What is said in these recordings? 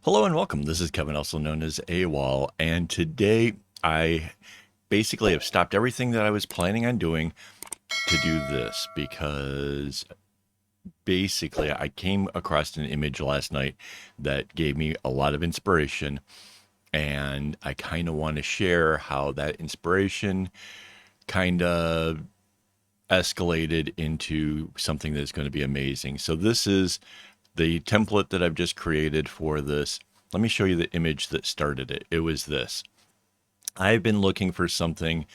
Hello and welcome. This is Kevin, also known as AWOL, and today I basically have stopped everything that I was planning on doing to do this because basically I came across an image last night that gave me a lot of inspiration, and I kind of want to share how that inspiration kind of escalated into something that's going to be amazing. So this is the template that I've just created for this. Let me show you the image that started it. It was this. I've been looking for something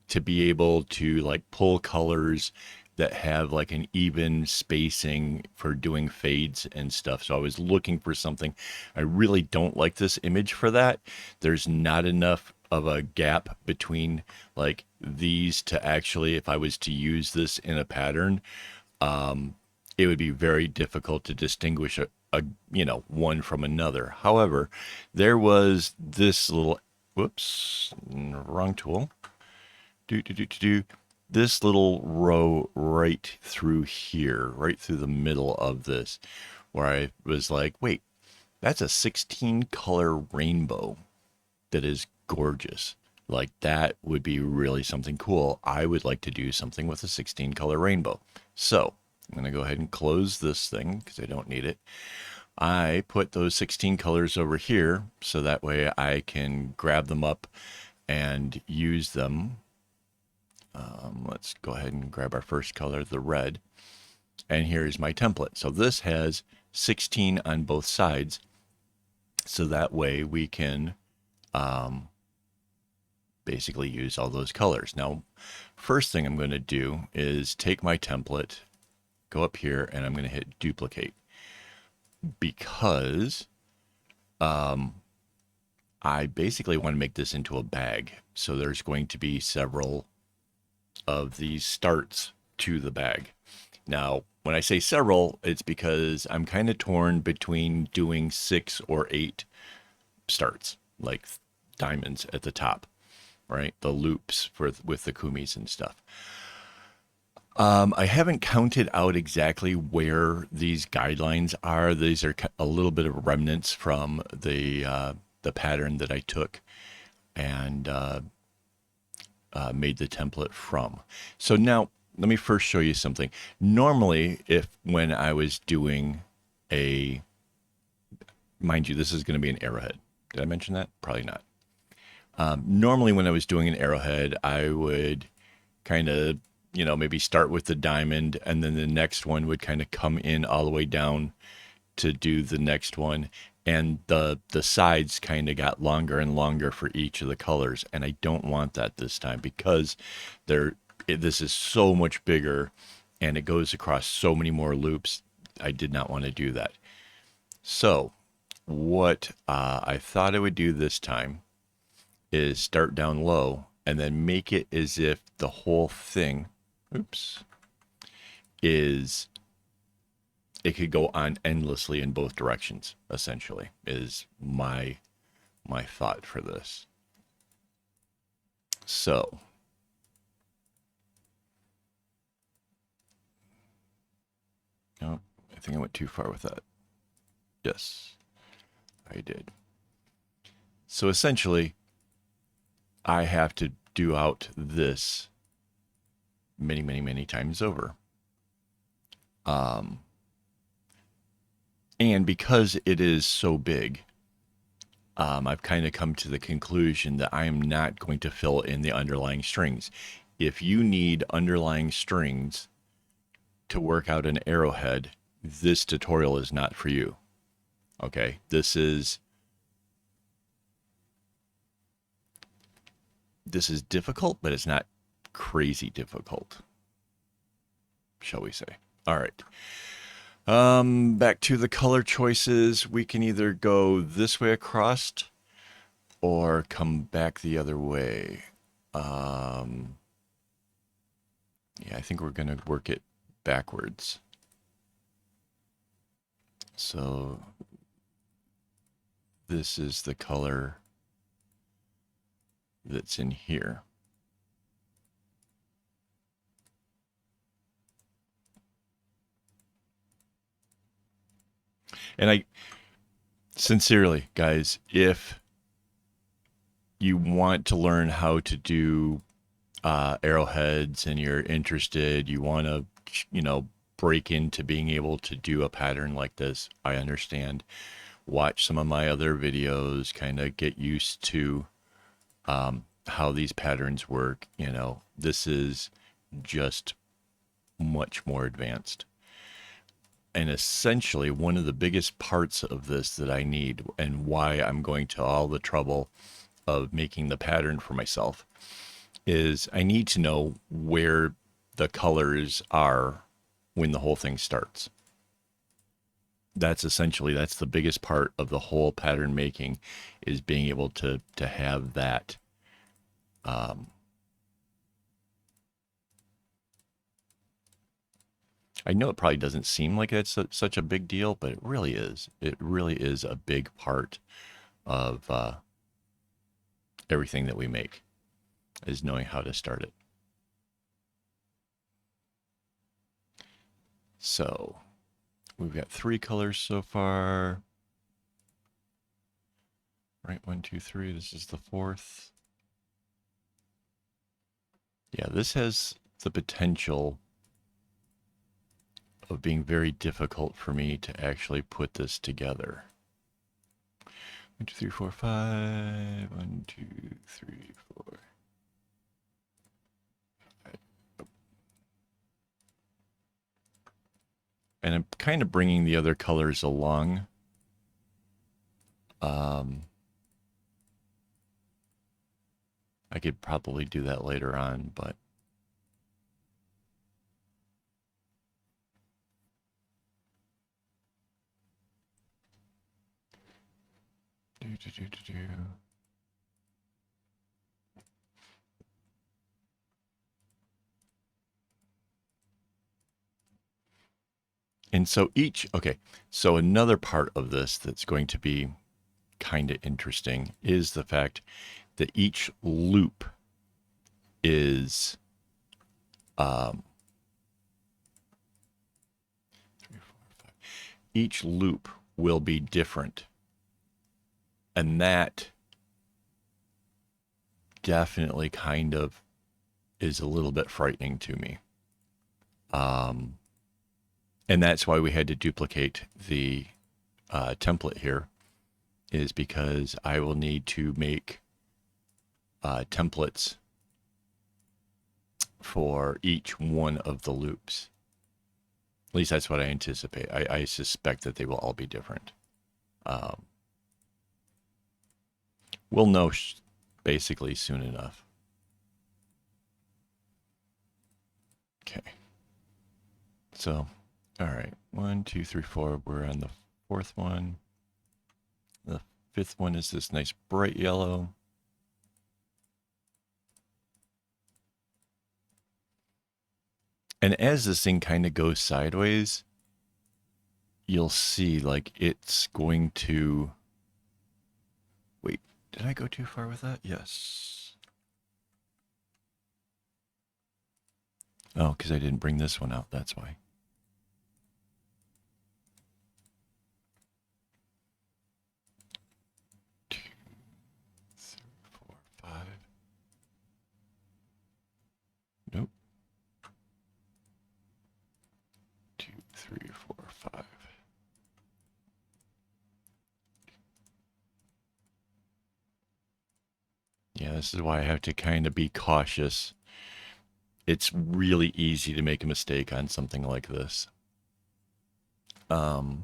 to be able to like pull colors that have like an even spacing for doing fades and stuff. So I was looking for something. I really don't like this image for that. There's not enough of a gap between like these to actually, if I was to use this in a pattern, it would be very difficult to distinguish a one from another. However, there was this little whoops, wrong tool. Do this little row right through here, right through the middle of this, where I was like, wait, that's a 16 color rainbow that is gorgeous. Like that would be really something cool. I would like to do something with a 16 color rainbow. So I'm going to go ahead and close this thing because I don't need it. I put those 16 colors over here so that way I can grab them up and use them. Let's go ahead and grab our first color, the red. And here's my template. So this has 16 on both sides. So that way we can basically use all those colors. Now, first thing I'm going to do is take my template, go up here, and I'm going to hit duplicate because I basically want to make this into a bag. So there's going to be several of these starts to the bag. Now, when I say several, it's because I'm kind of torn between doing 6 or 8 starts, like diamonds at the top, right? The loops with the kumis and stuff. I haven't counted out exactly where these guidelines are. These are a little bit of remnants from the pattern that I took and made the template from. So now let me first show you something. Normally, when I was doing mind you, this is going to be an arrowhead. Did I mention that? Probably not. Normally, when I was doing an arrowhead, I would kind of, maybe start with the diamond, and then the next one would kind of come in all the way down to do the next one. And the sides kind of got longer and longer for each of the colors. And I don't want that this time because this is so much bigger and it goes across so many more loops. I did not want to do that. So what I thought I would do this time is start down low and then make it as if the whole thing, is it could go on endlessly in both directions, essentially, is my thought for this. So no, I think I went too far with that. Yes, I did. So essentially, I have to do out this many, many, many times over. And because it is so big, I've kind of come to the conclusion that I am not going to fill in the underlying strings. If you need underlying strings to work out an arrowhead, this tutorial is not for you. Okay, this is difficult, but it's not crazy difficult, shall we say. All right. Back to the color choices. We can either go this way across or come back the other way. Yeah, I think we're going to work it backwards. So this is the color that's in here. And Sincerely, guys, if you want to learn how to do arrowheads and you're interested, you want to, break into being able to do a pattern like this, I understand. Watch some of my other videos, kind of get used to how these patterns work. This is just much more advanced. And essentially, one of the biggest parts of this that I need, and why I'm going to all the trouble of making the pattern for myself, is I need to know where the colors are when the whole thing starts. That's the biggest part of the whole pattern making, is being able to have that. I know it probably doesn't seem like it's such a big deal, but it really is. It really is a big part of everything that we make, is knowing how to start it. So we've got 3 colors so far. Right, 1, 2, 3. This is the 4th. Yeah, this has the potential of being very difficult for me to actually put this together. 1, 2, 3, 4, 5. 1, 2, 3, 4. 5. And I'm kind of bringing the other colors along. I could probably do that later on, but And so so another part of this that's going to be kind of interesting is the fact that each loop is 3, 4, 5. Each loop will be different. And that definitely kind of is a little bit frightening to me. And that's why we had to duplicate the template here, is because I will need to make templates for each one of the loops. At least that's what I anticipate. I suspect that they will all be different. We'll know basically soon enough. Okay. So, all right. 1, 2, 3, 4. We're on the 4th one. The 5th one is this nice bright yellow. And as this thing kind of goes sideways, you'll see like it's going to... Wait, did I go too far with that? Yes. Oh, because I didn't bring this one out. That's why. Nope. 2, 3, 4, 5. Yeah, this is why I have to kind of be cautious. It's really easy to make a mistake on something like this. Wow.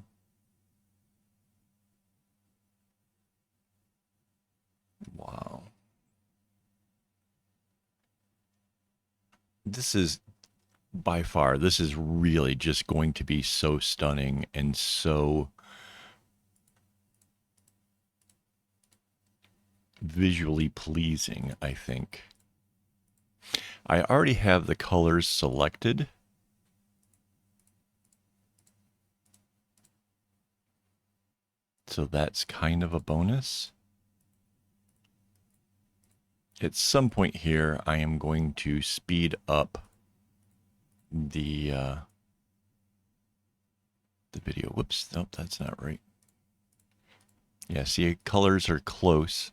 This is really just going to be so stunning and so visually pleasing, I think. I already have the colors selected. So that's kind of a bonus. At some point here, I am going to speed up the video. Whoops, nope, that's not right. Yeah, see, colors are close.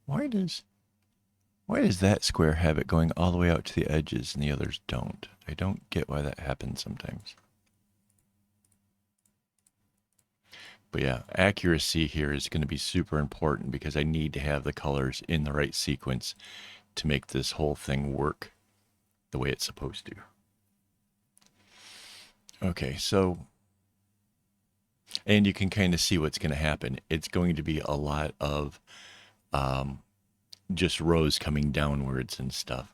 Why does that square have it going all the way out to the edges and the others don't? I don't get why that happens sometimes. But yeah, accuracy here is going to be super important because I need to have the colors in the right sequence to make this whole thing work the way it's supposed to. Okay, so, and you can kind of see what's going to happen. It's going to be a lot of just rows coming downwards and stuff.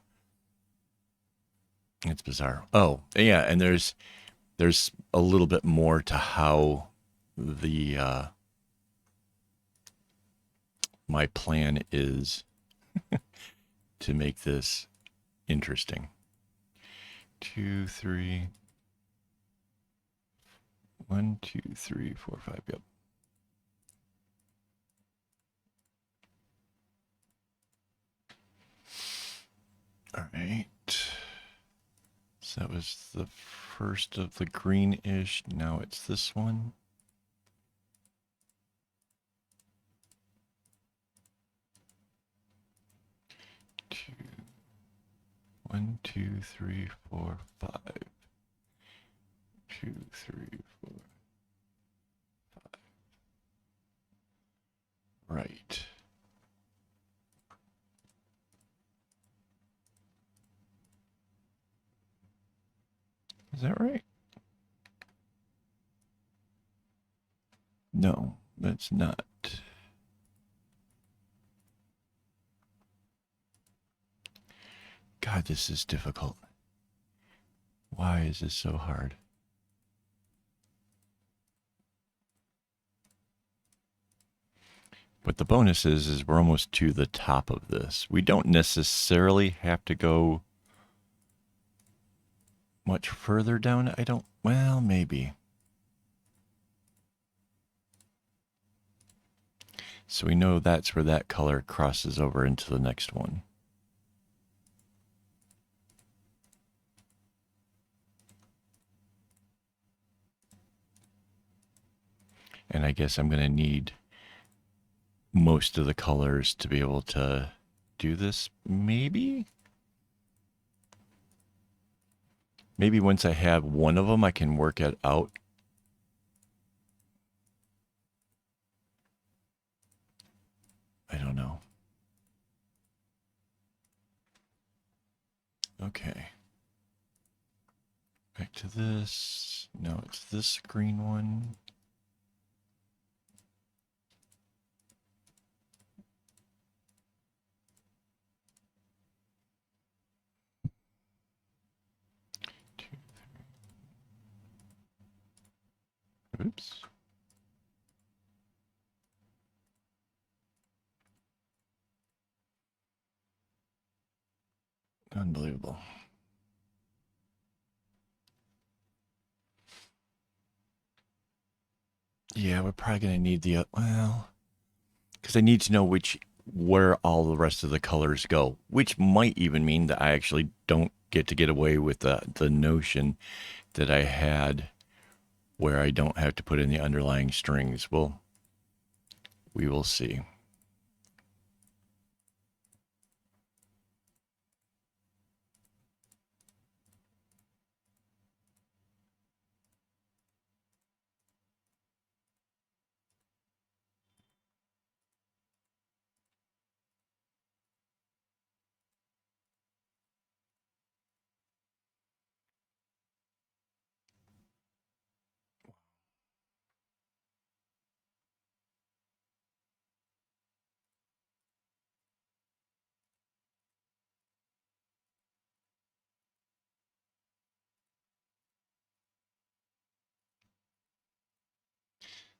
It's bizarre. Oh, yeah, and there's a little bit more to how the my plan is to make this interesting. 2, 3, 1, 2, 3, 4, 5. Yep. All right. So that was the first of the greenish. Now it's this one. Two, 1, 2, 3, 4, 5. 2, 3, 4, 5. Right. Is that right? No, that's not. God, this is difficult. Why is this so hard? But the bonus is we're almost to the top of this. We don't necessarily have to go much further down. Well, maybe. So we know that's where that color crosses over into the next one. And I guess I'm going to need most of the colors to be able to do this, maybe? Maybe once I have one of them, I can work it out. I don't know. Okay. Back to this. No, it's this green one. Oops. Unbelievable. Yeah, we're probably going to need the, well, because I need to know where all the rest of the colors go, which might even mean that I actually don't get away with the notion that I had where I don't have to put in the underlying strings. Well, we will see.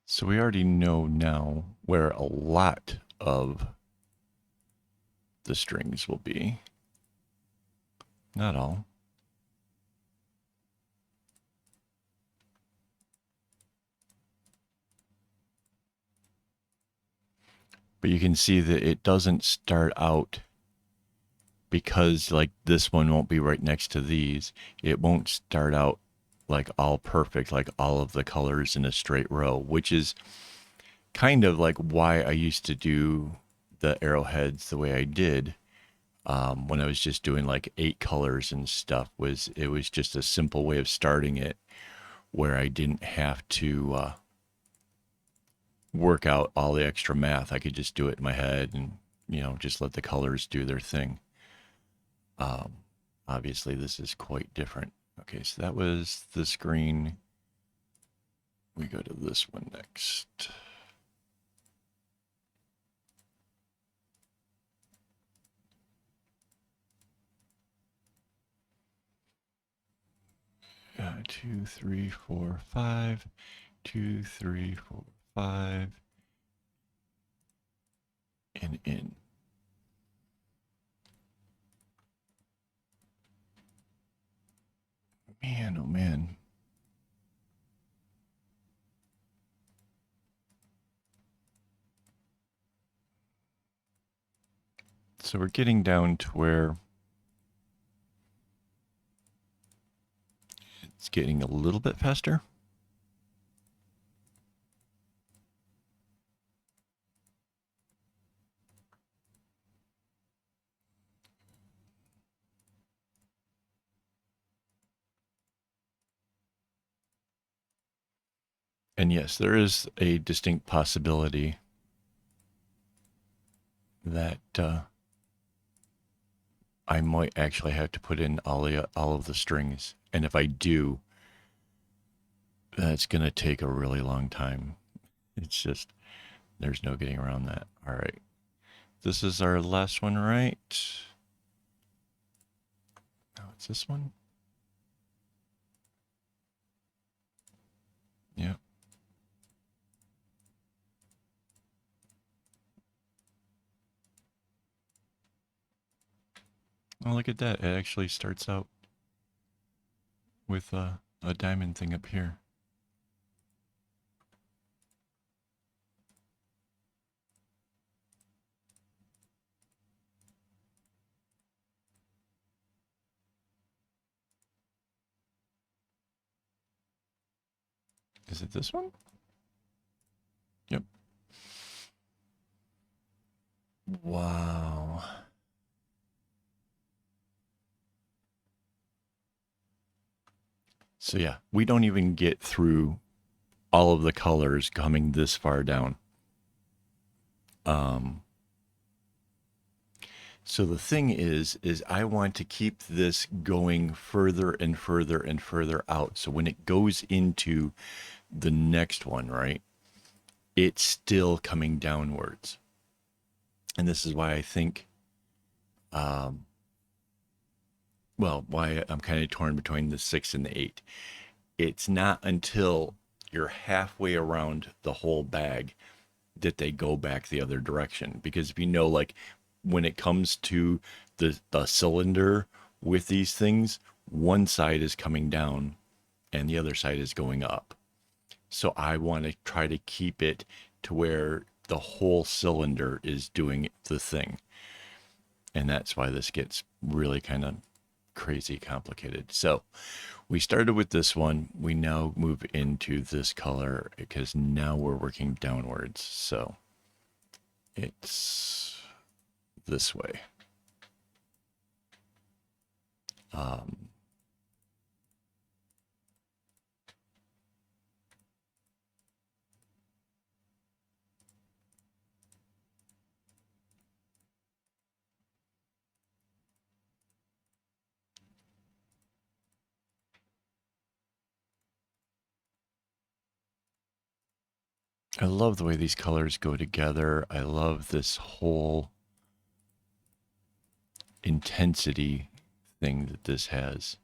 So we already know now where a lot of the strings will be. Not all. But you can see that it doesn't start out because like this one won't be right next to these. It won't start out like all perfect, like all of the colors in a straight row, which is kind of like why I used to do the arrowheads the way I did when I was just doing like 8 colors and stuff. Was it was just a simple way of starting it where I didn't have to work out all the extra math. I could just do it in my head and, you know, just let the colors do their thing. Obviously, this is quite different. Okay, so that was the screen. We go to this one next. Two, three, four, five. 2, 3, 4, 5. And in. Man, oh man. So we're getting down to where it's getting a little bit faster. And yes, there is a distinct possibility that I might actually have to put in all of the strings. And if I do, that's going to take a really long time. It's just, there's no getting around that. All right. This is our last one, right? No, it's this one. Yeah. Oh, look at that. It actually starts out with a diamond thing up here. Is it this one? Yep. Wow. So yeah, we don't even get through all of the colors coming this far down. So the thing is I want to keep this going further and further and further out. So when it goes into the next one, right, it's still coming downwards. And this is why I think, why I'm kind of torn between the 6 and the 8. It's not until you're halfway around the whole bag that they go back the other direction. Because if you know, like when it comes to the cylinder with these things, one side is coming down and the other side is going up. So I want to try to keep it to where the whole cylinder is doing the thing. And that's why this gets really kind of crazy complicated. So we started with this one. We now move into this color because now we're working downwards. So it's this way. I love the way these colors go together. I love this whole intensity thing that this has.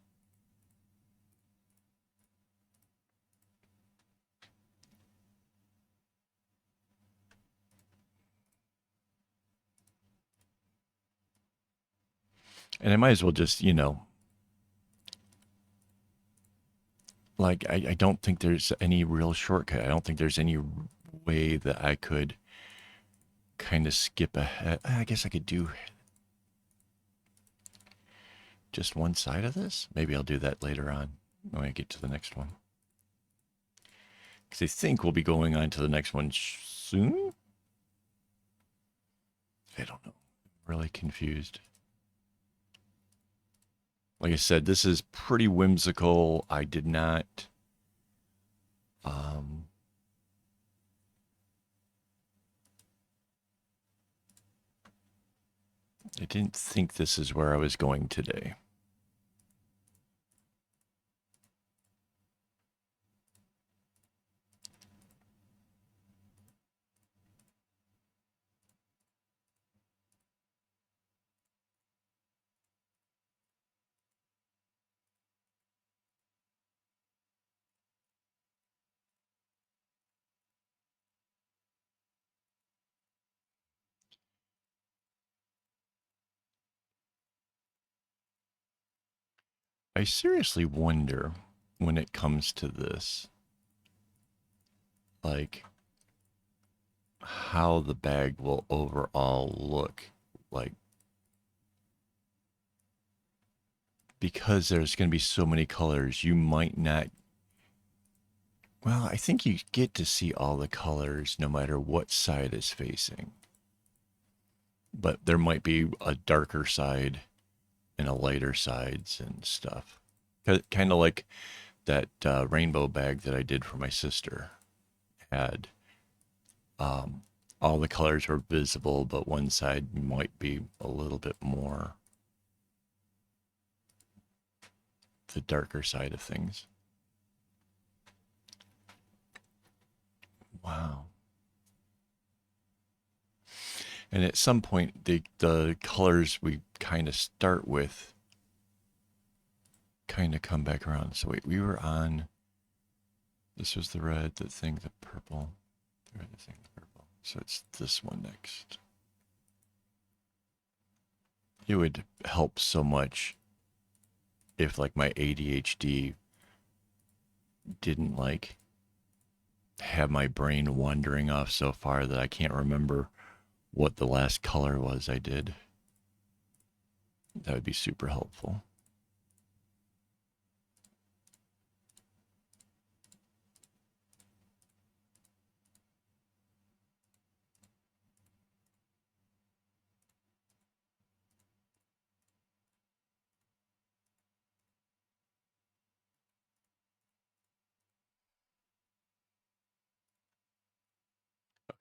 And I might as well just, you know, like, I don't think there's any real shortcut. I don't think there's any way that I could kind of skip ahead. I guess I could do just one side of this. Maybe I'll do that later on when I get to the next one. because I think we'll be going on to the next one soon. I don't know. I'm really confused. Like I said, this is pretty whimsical. I did not I didn't think this is where I was going today. I seriously wonder when it comes to this, like, how the bag will overall look like, because there's going to be so many colors, you might not, well, I think you get to see all the colors no matter what side is facing, but there might be a darker side and a lighter sides and stuff, kind of like that rainbow bag that I did for my sister had. All the colors were visible, but one side might be a little bit more the darker side of things. Wow. And at some point, the colors we kind of start with kind of come back around. So wait, we were on, this was the red, the thing, the purple, the red, the thing, the purple. So it's this one next. It would help so much if like my ADHD didn't like have my brain wandering off so far that I can't remember what the last color was I did. That would be super helpful.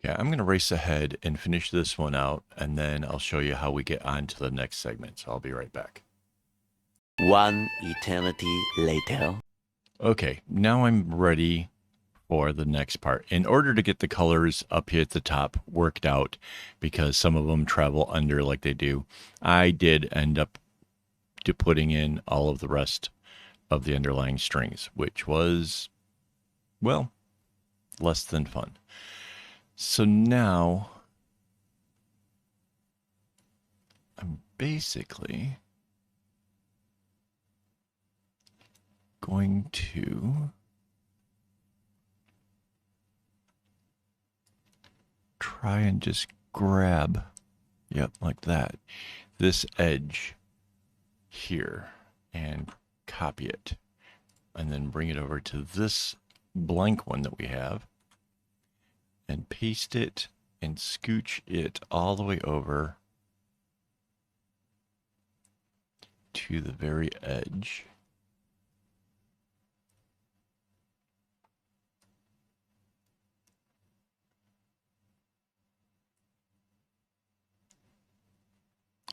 Okay, I'm going to race ahead and finish this one out, and then I'll show you how we get on to the next segment. So I'll be right back. One eternity later. Okay, now I'm ready for the next part. In order to get the colors up here at the top worked out, because some of them travel under like they do, I did end up putting in all of the rest of the underlying strings, which was, well, less than fun. So now I'm basically going to try and just grab, yep, like that, this edge here and copy it, and then bring it over to this blank one that we have and paste it and scooch it all the way over to the very edge.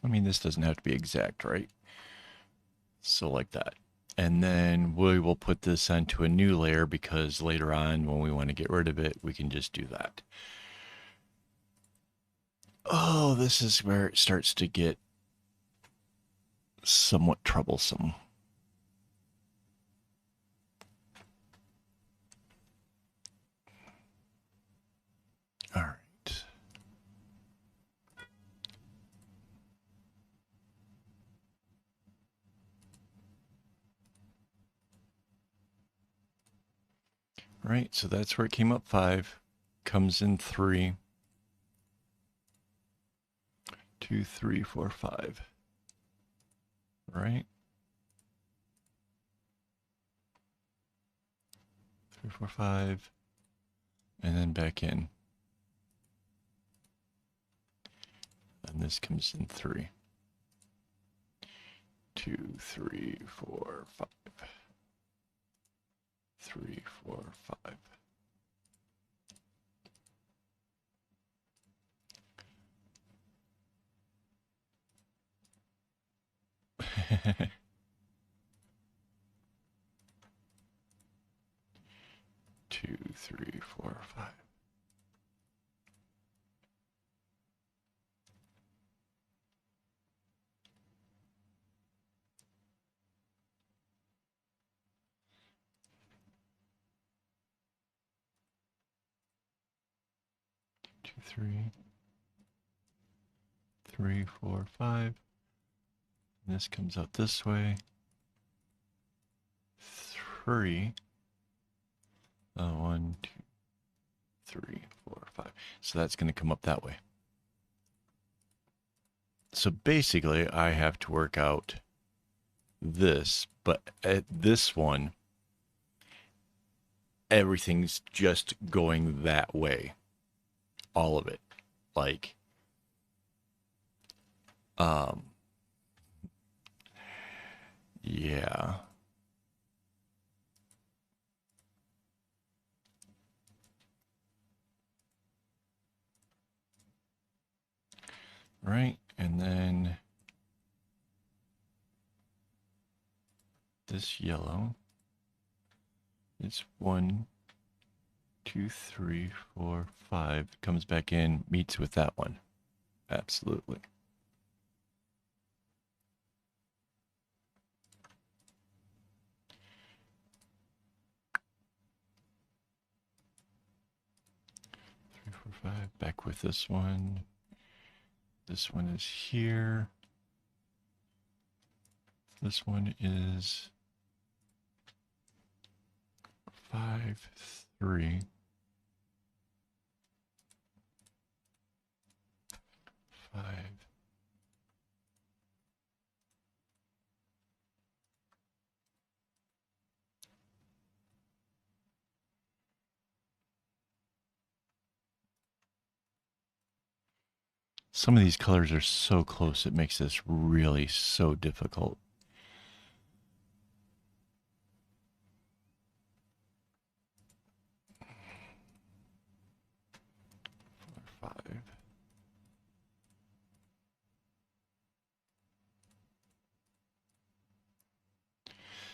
I mean, this doesn't have to be exact, right? So like that. And then we will put this onto a new layer, because later on when we want to get rid of it, we can just do that. Oh, this is where it starts to get somewhat troublesome. All right. Right, so that's where it came up 5, comes in 3, 2, 3, 4, 5. Right? 3, 4, 5. and then back in. And this comes in 3. 2, 3, 4, 5. 3, 4, 5. Two, 3, 4, 5. Two, 3, 3, 4, 5. And this comes out this way. 3. 1, 2, 3, 4, 5. So that's going to come up that way. So basically, I have to work out this, but at this one, everything's just going that way. All of it. Like, yeah. Right, and then this yellow, it's 1, 2, 3, 4, 5, comes back in, meets with that one. Absolutely. Three, 4, 5, back with this one. This one is here. This one is 5, 3. 5. Some of these colors are so close, it makes this really so difficult. 4, 5.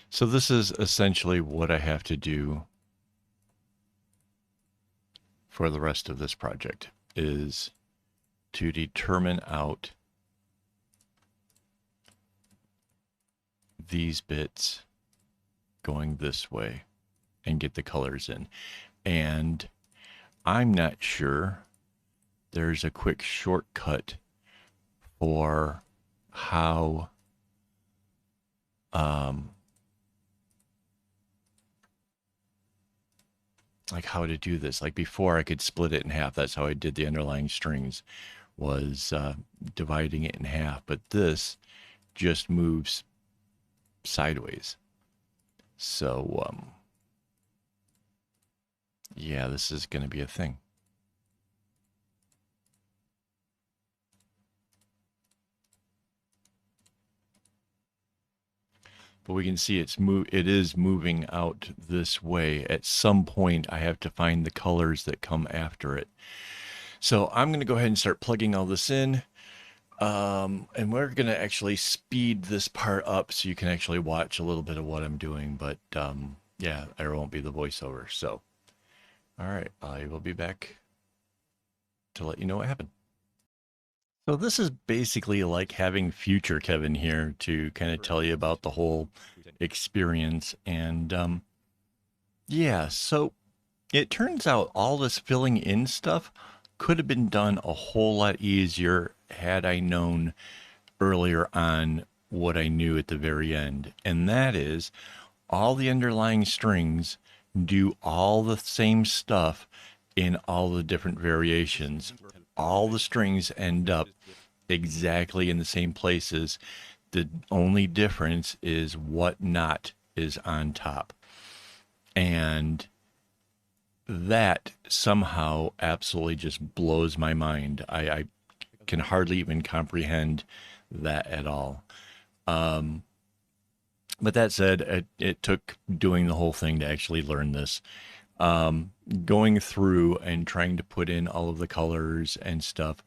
So this is essentially what I have to do for the rest of this project, is to determine out these bits going this way and get the colors in. And I'm not sure there's a quick shortcut for how like how to do this. Like before I could split it in half. That's how I did the underlying strings, was dividing it in half. But this just moves sideways. So yeah, this is going to be a thing. But we can see it is moving out this way. At some point, I have to find the colors that come after it. So I'm going to go ahead and start plugging all this in. And we're going to actually speed this part up so you can actually watch a little bit of what I'm doing. But yeah, I won't be the voiceover. So, all right, I will be back to let you know what happened. So this is basically like having future Kevin here to kind of tell you about the whole experience. And yeah, so it turns out all this filling in stuff could have been done a whole lot easier had I known earlier on what I knew at the very end. And that is all the underlying strings do all the same stuff in all the different variations. All the strings end up exactly in the same places. The only difference is what knot is on top. And that somehow absolutely just blows my mind. I can hardly even comprehend that at all. But that said, it took doing the whole thing to actually learn this. Going through and trying to put in all of the colors and stuff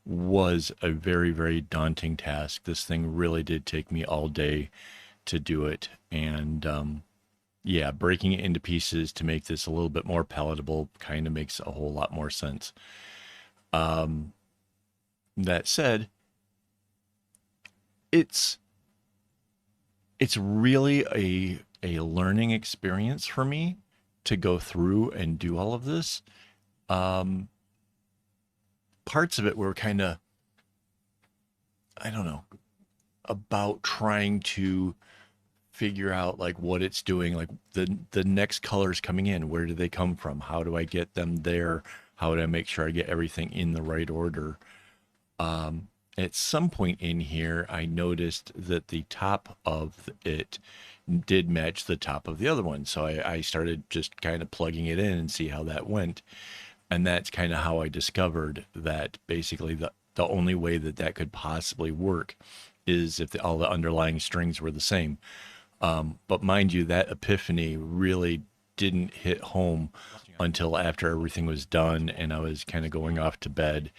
was a very, very daunting task. This thing really did take me all day to do it. And yeah, breaking it into pieces to make this a little bit more palatable kind of makes a whole lot more sense. That said, it's really a learning experience for me to go through and do all of this. Parts of it were kind of, I don't know, about trying to figure out like what it's doing, like the next colors coming in, where do they come from? How do I get them there? How do I make sure I get everything in the right order? At some point in here, I noticed that the top of it did match the top of the other one. So I started just kind of plugging it in and see how that went. And that's kind of how I discovered that basically the only way that that could possibly work is if all the underlying strings were the same. But mind you, that epiphany really didn't hit home until after everything was done and I was kind of going off to bed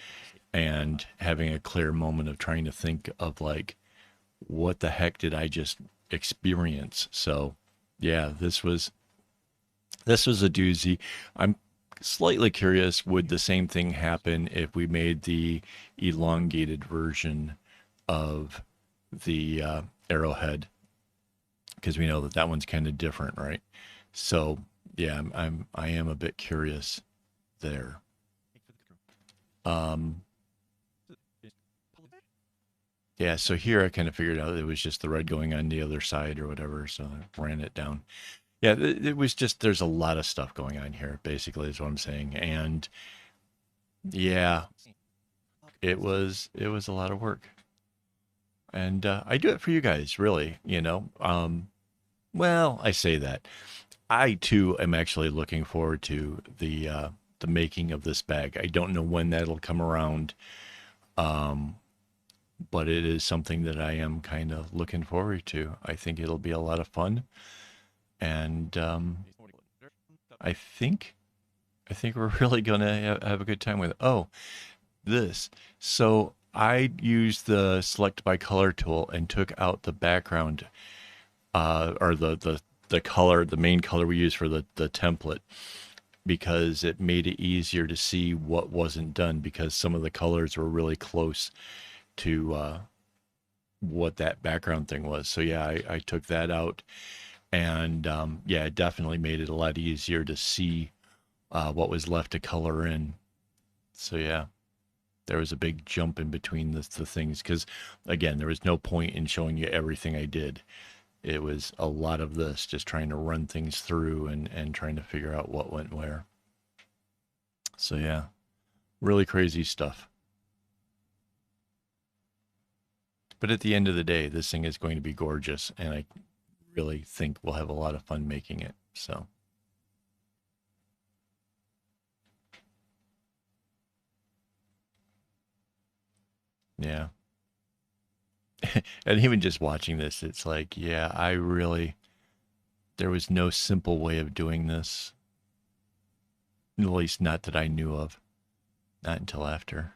and having a clear moment of trying to think of like, what the heck did I just experience? So yeah, this was a doozy. I'm slightly curious, would the same thing happen if we made the elongated version of the Arrowhead? Because we know that that one's kind of different, right? So yeah, I am a bit curious there. Yeah, so here I kind of figured out it was just the red going on the other side or whatever, so I ran it down. Yeah, it was just, there's a lot of stuff going on here, basically, is what I'm saying. And yeah, it was a lot of work. And I do it for you guys, really, you know. Well, I say that. I too am actually looking forward to the making of this bag. I don't know when that'll come around. But it is something that I am kind of looking forward to. I think it'll be a lot of fun, and I think we're really gonna have a good time with it. Oh, this. So I used the select by color tool and took out the background, or the color, the main color we use for the template, because it made it easier to see what wasn't done because some of the colors were really close to what that background thing was. So yeah, I took that out, and yeah, it definitely made it a lot easier to see what was left to color in. So yeah, there was a big jump in between the things because, again, there was no point in showing you everything I did. It was a lot of this, just trying to run things through and trying to figure out what went where. So yeah, really crazy stuff. But at the end of the day, this thing is going to be gorgeous, and I really think we'll have a lot of fun making it. So yeah. And even just watching this, it's like, yeah, there was no simple way of doing this. At least not that I knew of. Not until after.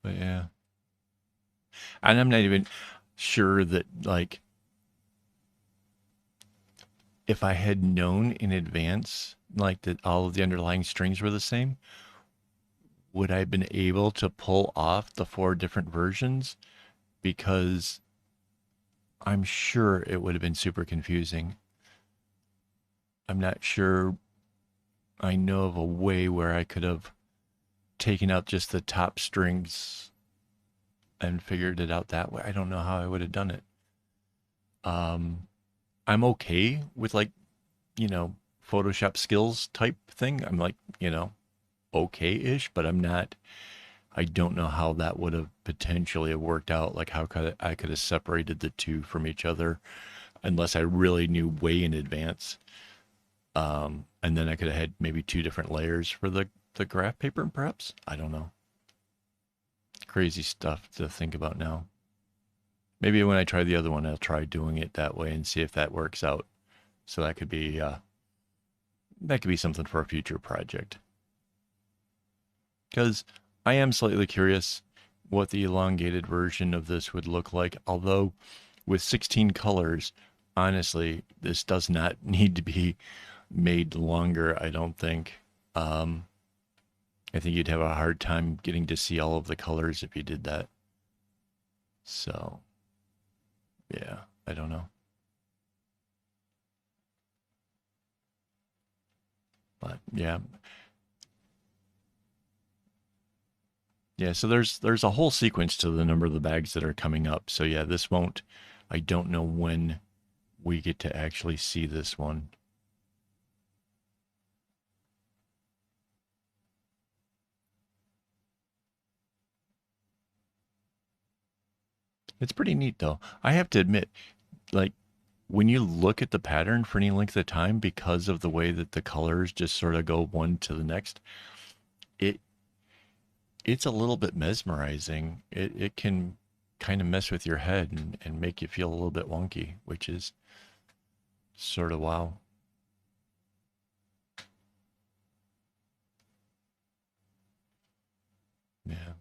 But yeah. And I'm not even sure that, like, if I had known in advance, like, that all of the underlying strings were the same, would I have been able to pull off the 4 different versions? Because I'm sure it would have been super confusing. I'm not sure I know of a way where I could have taken out just the top strings and figured it out that way. I don't know how I would have done it. I'm okay with, like, Photoshop skills type thing. I'm like, okay-ish, but I don't know how that would have potentially have worked out. Like how I could have separated the two from each other. unless I really knew way in advance. And then I could have had maybe 2 different layers for the graph paper, perhaps. I don't know. Crazy stuff to think about now. Maybe when I try the other one, I'll try doing it that way and see if that works out. So that could be something for a future project. Because I am slightly curious what the elongated version of this would look like. Although with 16 colors, honestly, this does not need to be made longer, I don't think. I think you'd have a hard time getting to see all of the colors if you did that. So, yeah, I don't know. But yeah. Yeah, so there's a whole sequence to the number of the bags that are coming up. So yeah, this won't, I don't know when we get to actually see this one. It's pretty neat though. I have to admit, like when you look at the pattern for any length of time, because of the way that the colors just sort of go one to the next, it's a little bit mesmerizing. It can kind of mess with your head and make you feel a little bit wonky, which is sort of wow. Yeah.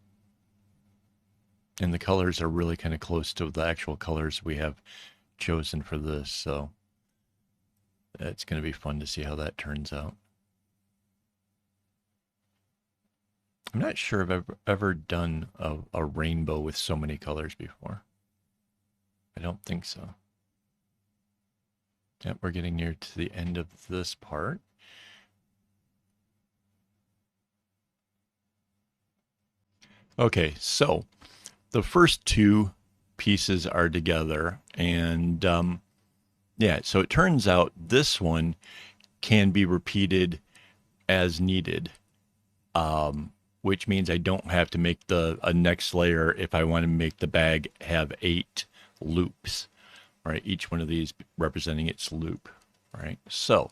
And the colors are really kind of close to the actual colors we have chosen for this, so it's going to be fun to see how that turns out. I'm not sure if I've ever done a rainbow with so many colors before. I don't think so. Yep, we're getting near to the end of this part. Okay, so the first 2 pieces are together, and yeah, so it turns out this one can be repeated as needed, which means I don't have to make a next layer if I want to make the bag have 8 loops, right? Each one of these representing its loop, right? So,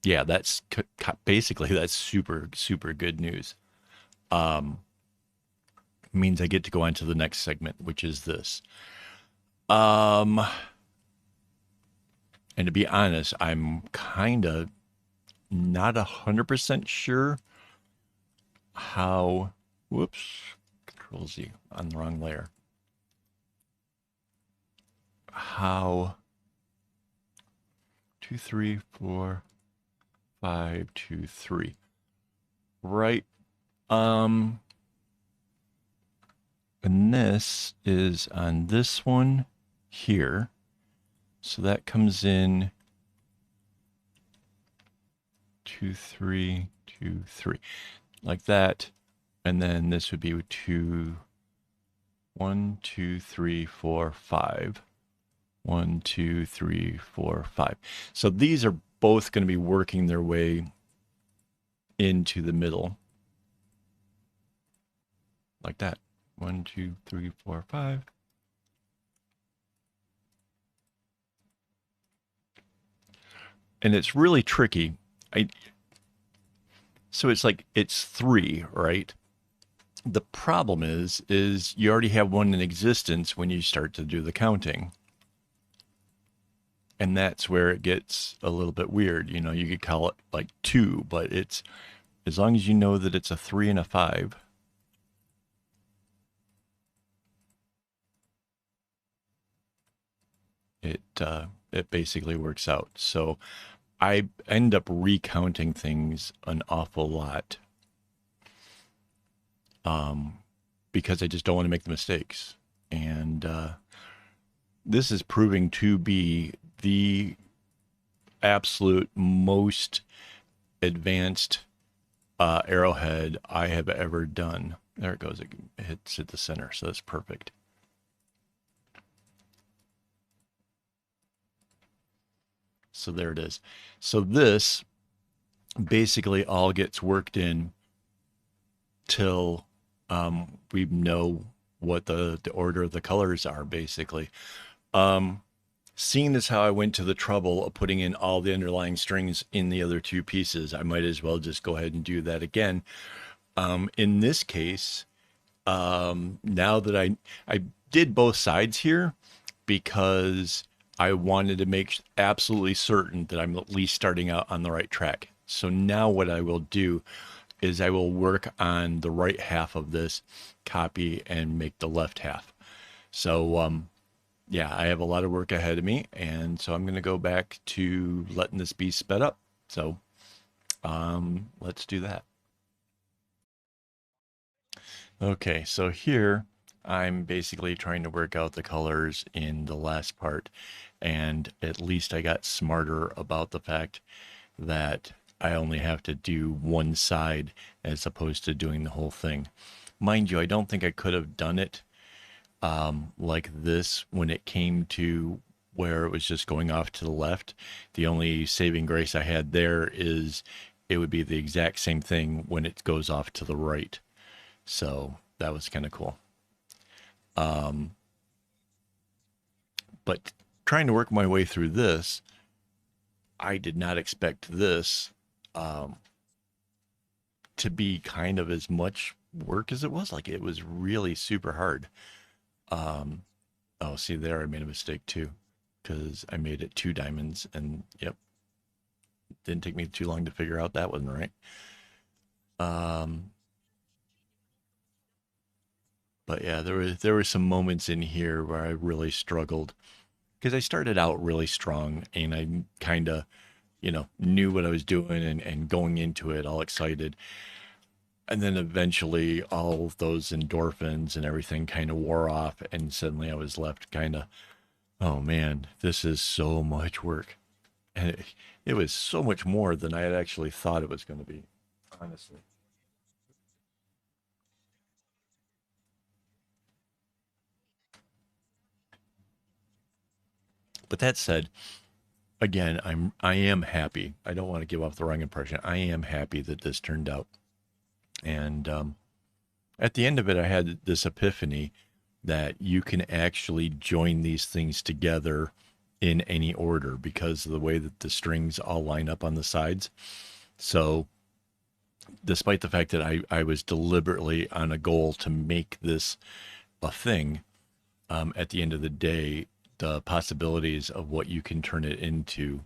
yeah, that's basically that's super, super good news. Means I get to go on to the next segment, which is this. And to be honest, I'm kind of not 100% sure how, whoops, Control Z on the wrong layer. How 2, 3, 4, 5, 2, 3. Right. And this is on this one here. So that comes in 2, 3, 2, 3. Like that. And then this would be 2, 1, 2, 3, 4, 5. 1, 2, 3, 4, 5. So these are both going to be working their way into the middle. Like that. 1, 2, 3, 4, 5. And it's really tricky. So it's like, it's 3, right? The problem is you already have one in existence when you start to do the counting. And that's where it gets a little bit weird. You know, you could call it like 2, but it's, as long as you know that it's a 3 and a 5, it basically works out. So I end up recounting things an awful lot, because I just don't want to make the mistakes. And this is proving to be the absolute most advanced arrowhead I have ever done. There it goes. It hits at the center, so that's perfect. So there it is. So this basically all gets worked in till we know what the order of the colors are, basically. Seeing as how I went to the trouble of putting in all the underlying strings in the other two pieces, I might as well just go ahead and do that again. In this case, now that I did both sides here because I wanted to make absolutely certain that I'm at least starting out on the right track. So now what I will do is I will work on the right half of this copy and make the left half. So yeah, I have a lot of work ahead of me, and so I'm going to go back to letting this be sped up. So let's do that. Okay, so here I'm basically trying to work out the colors in the last part, and at least I got smarter about the fact that I only have to do one side as opposed to doing the whole thing. Mind you, I don't think I could have done it like this when it came to where it was just going off to the left. The only saving grace I had there is it would be the exact same thing when it goes off to the right. So that was kind of cool. But trying to work my way through this, I did not expect this to be kind of as much work as it was. Like, it was really super hard. Oh, see there, I made a mistake too, because I made it 2 diamonds, and yep, didn't take me too long to figure out that wasn't right. But yeah, there were some moments in here where I really struggled because I started out really strong and I kind of, knew what I was doing and going into it all excited. And then eventually all of those endorphins and everything kind of wore off, and suddenly I was left kind of, oh man, this is so much work. And it was so much more than I had actually thought it was going to be, honestly. But that said, again, I am happy. I don't want to give off the wrong impression. I am happy that this turned out. And at the end of it, I had this epiphany that you can actually join these things together in any order because of the way that the strings all line up on the sides. So despite the fact that I was deliberately on a goal to make this a thing, at the end of the day, the possibilities of what you can turn it into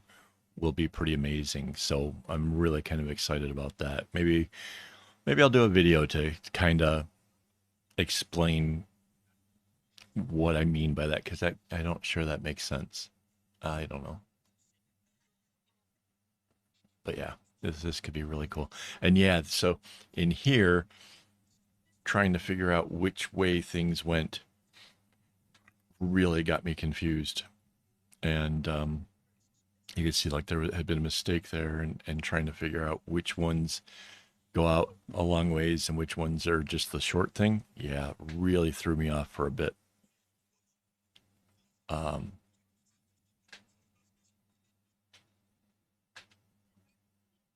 will be pretty amazing. So I'm really kind of excited about that. Maybe I'll do a video to kind of explain what I mean by that, because I don't sure that makes sense. I don't know. But yeah, this could be really cool. And yeah, so in here, trying to figure out which way things went really got me confused. And you could see like there had been a mistake there, and trying to figure out which ones go out a long ways and which ones are just the short thing. Yeah, really threw me off for a bit. Um,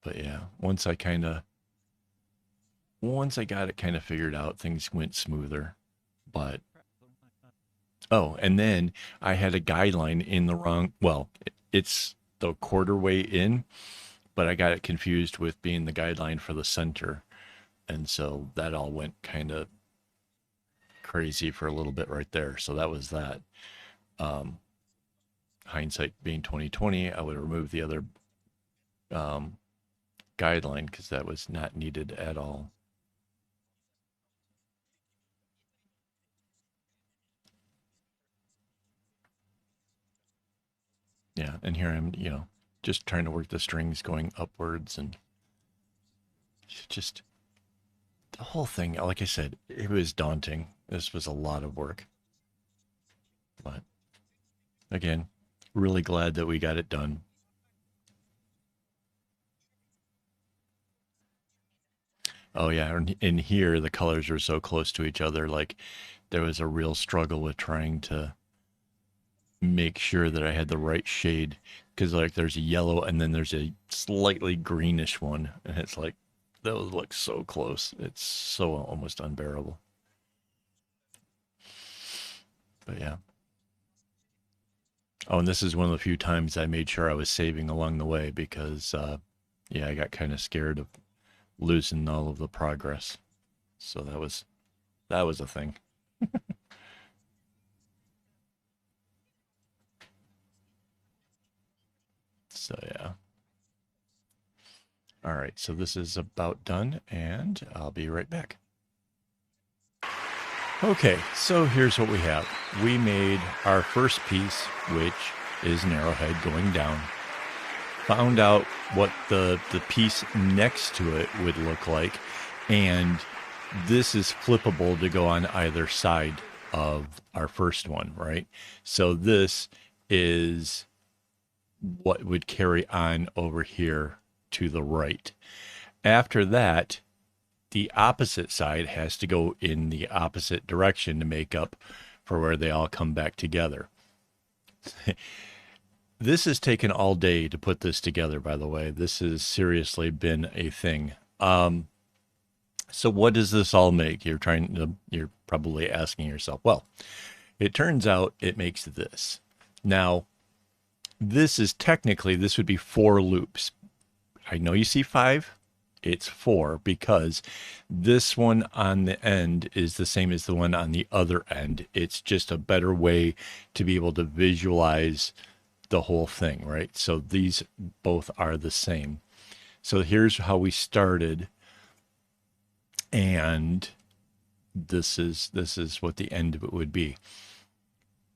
but yeah, once I got it kind of figured out, things went smoother. But oh, and then I had a guideline in the wrong. Well, it's the quarter way in, but I got it confused with being the guideline for the center, and so that all went kind of crazy for a little bit right there. So that was that. Um, Hindsight being 2020, I would remove the other um, guideline because that was not needed at all. Yeah, and here I'm, just trying to work the strings going upwards, and just the whole thing. Like I said, it was daunting. This was a lot of work, but again, really glad that we got it done. Oh yeah, and in here the colors are so close to each other. Like there was a real struggle with trying to make sure that I had the right shade, because like there's a yellow and then there's a slightly greenish one, and it's like those look so close. It's so almost unbearable. But yeah. Oh, and this is one of the few times I made sure I was saving along the way because, yeah, I got kind of scared of losing all of the progress. So that was a thing. So yeah. All right, so this is about done, and I'll be right back. Okay, so here's what we have. We made our first piece, which is an arrowhead going down. Found out what the piece next to it would look like, and this is flippable to go on either side of our first one, right? So this is what would carry on over here to the right. After that, the opposite side has to go in the opposite direction to make up for where they all come back together. This has taken all day to put this together, by the way. This has seriously been a thing. So what does this all make? You're probably asking yourself. Well, it turns out it makes this. Now, this would be 4 loops. I know you see 5. It's 4 because this one on the end is the same as the one on the other end. It's just a better way to be able to visualize the whole thing, right? So these both are the same. So here's how we started, and this is what the end of it would be.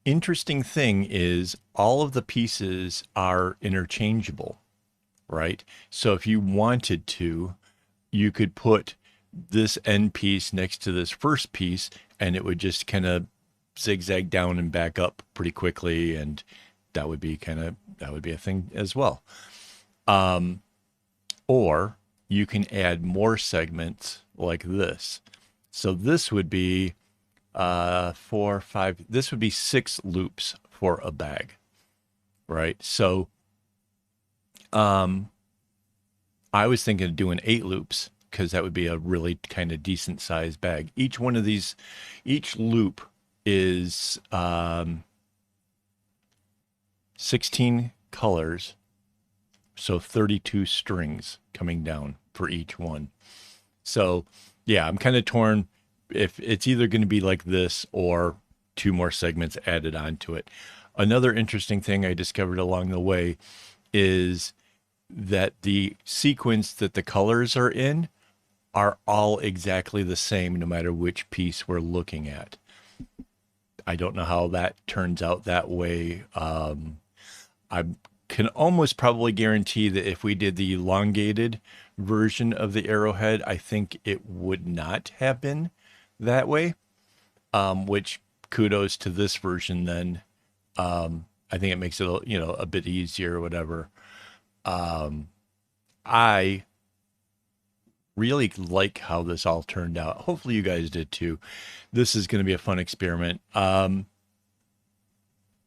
Interesting thing is all of the pieces are interchangeable, right? So if you wanted to, you could put this end piece next to this first piece, and it would just kind of zigzag down and back up pretty quickly, and that would be a thing as well. Or you can add more segments like this. So this would be 4, 5. This would be 6 loops for a bag, right? So, I was thinking of doing 8 loops because that would be a really kind of decent sized bag. Each loop is 16 colors, so 32 strings coming down for each one. So yeah, I'm kind of torn if it's either going to be like this or 2 more segments added onto it. Another interesting thing I discovered along the way is that the sequence that the colors are in are all exactly the same no matter which piece we're looking at. I don't know how that turns out that way. I can almost probably guarantee that if we did the elongated version of the arrowhead, I think it would not have been that way, which kudos to this version then. I think it makes it a bit easier or whatever. I really like how this all turned out. Hopefully you guys did too. This is going to be a fun experiment.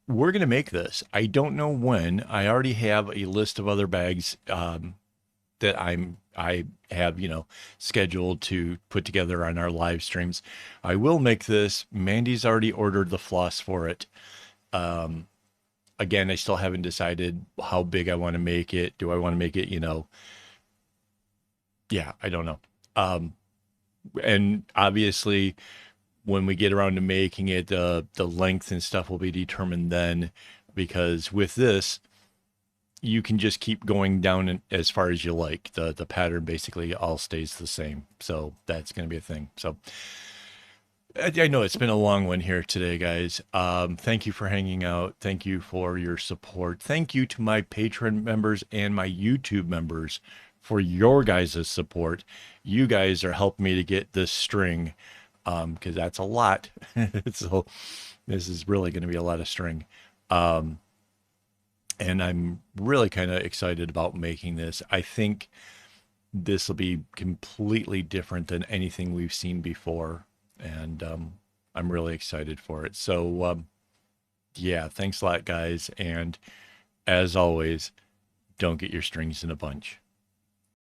We're going to make this. I don't know when. I already have a list of other bags that I have, scheduled to put together on our live streams. I will make this. Mandy's already ordered the floss for it. Again, I still haven't decided how big I want to make it. Do I want to make it, yeah, I don't know. And obviously when we get around to making it, the length and stuff will be determined then, because with this, you can just keep going down as far as you like. The pattern basically all stays the same. So that's going to be a thing. So I know it's been a long one here today, guys. Thank you for hanging out. Thank you for your support. Thank you to my Patreon members and my YouTube members for your guys' support. You guys are helping me to get this string, because that's a lot. So this is really going to be a lot of string. And I'm really kind of excited about making this. I think this will be completely different than anything we've seen before. And I'm really excited for it. So, yeah, thanks a lot, guys. And as always, don't get your strings in a bunch.